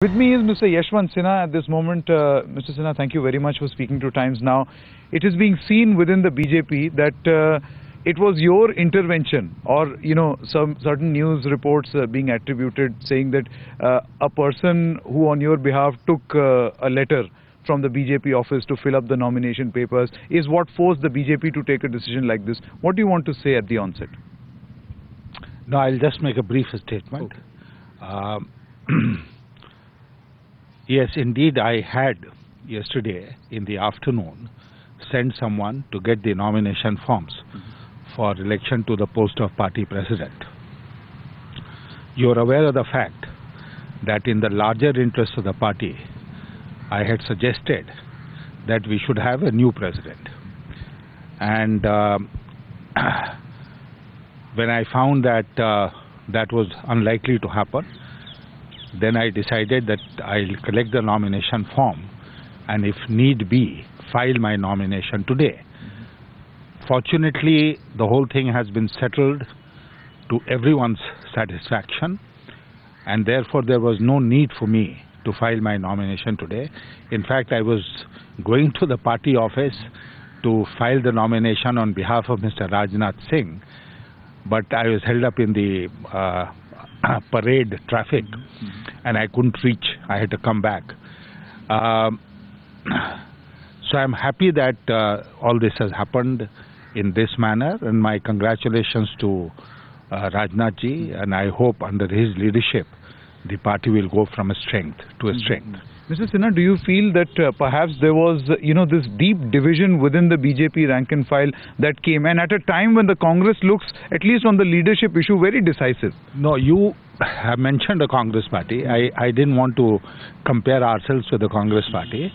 With me is Mr. Yashwant Sinha at this moment. Mr. Sinha, thank you very much for speaking to Times Now. It is being seen within the BJP that it was your intervention, or some certain news reports being attributed saying that a person who on your behalf took a letter from the BJP office to fill up the nomination papers is what forced the BJP to take a decision like this. What do you want to say at the onset? No, I'll just make a brief statement. Okay. Yes, indeed, I had yesterday in the afternoon sent someone to get the nomination forms for election to the post of party president. You're aware of the fact that in the larger interest of the party, I had suggested that we should have a new president. And when I found that that was unlikely to happen, then I decided that I'll collect the nomination form and if need be, file my nomination today. Fortunately, the whole thing has been settled to everyone's satisfaction, and therefore there was no need for me to file my nomination today. In fact, I was going to the party office to file the nomination on behalf of Mr. Rajnath Singh, but I was held up in the parade traffic and I couldn't reach. I had to come back. So I'm happy that all this has happened in this manner, and my congratulations to Rajnath ji, and I hope under his leadership the party will go from a strength to a strength. Mr. Sinha, do you feel that perhaps there was, this deep division within the BJP rank and file that came, and at a time when the Congress looks, at least on the leadership issue, very decisive? No, you have mentioned the Congress party. I didn't want to compare ourselves with the Congress party.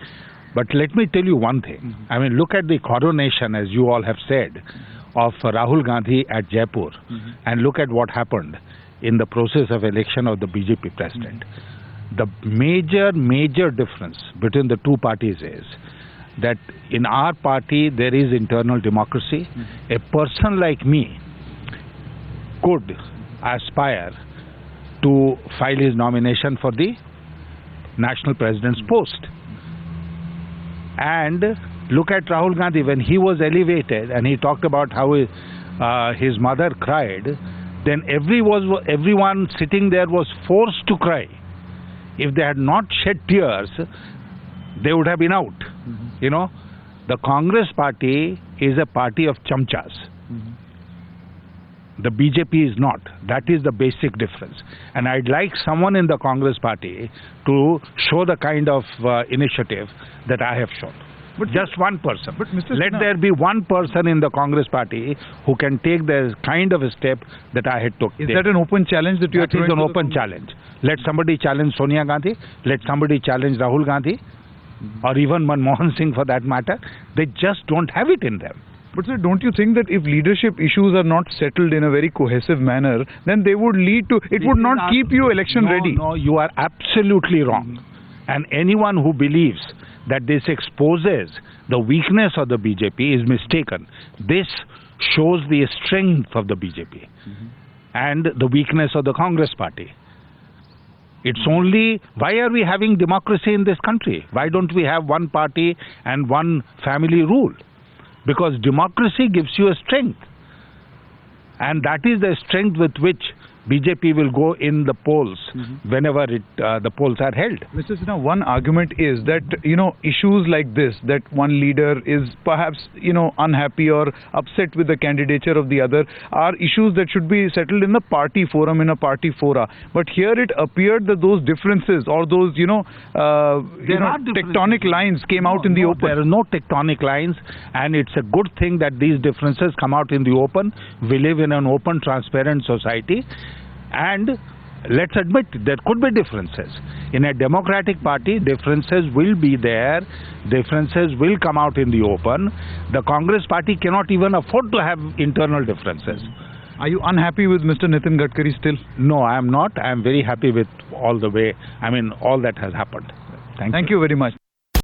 But let me tell you one thing. I mean, look at the coronation, as you all have said, of Rahul Gandhi at Jaipur, and look at what happened in the process of election of the BJP president. The major difference between the two parties is that in our party there is internal democracy. A person like me could aspire to file his nomination for the national president's post. And look at Rahul Gandhi, when he was elevated and he talked about how his mother cried, then everyone sitting there was forced to cry. If they had not shed tears, they would have been out. The Congress party is a party of chamchas. The BJP is not. That is the basic difference. And I'd like someone in the Congress party to show the kind of initiative that I have shown. But just one person. But Mr. Let there be one person in the Congress party who can take the kind of a step that I had took. Is that an open challenge that you are throwing? It is an open challenge. Let somebody challenge Sonia Gandhi. Let somebody challenge Rahul Gandhi, or even Manmohan Singh for that matter. They just don't have it in them. But sir, don't you think that if leadership issues are not settled in a very cohesive manner, then they would lead to, it would not keep you election ready? No, you are absolutely wrong. And anyone who believes that this exposes the weakness of the BJP is mistaken. This shows the strength of the BJP and the weakness of the Congress party. It's only, why are we having democracy in this country? Why don't we have one party and one family rule? Because democracy gives you a strength. And that is the strength with which BJP will go in the polls whenever the polls are held. Mr. Sinha, one argument is that, issues like this, that one leader is perhaps, unhappy or upset with the candidature of the other, are issues that should be settled in the party forum, in a party fora. But here it appeared that those differences or those, tectonic lines came out in the open. There are no tectonic lines, and it's a good thing that these differences come out in the open. We live in an open, transparent society. And let's admit there could be differences. In a democratic party, differences will be there. Differences will come out in the open. The Congress party cannot even afford to have internal differences. Are you unhappy with Mr. Nitin Gadkari still? No, I am not. I am very happy with all the way, all that has happened. Thank you very much.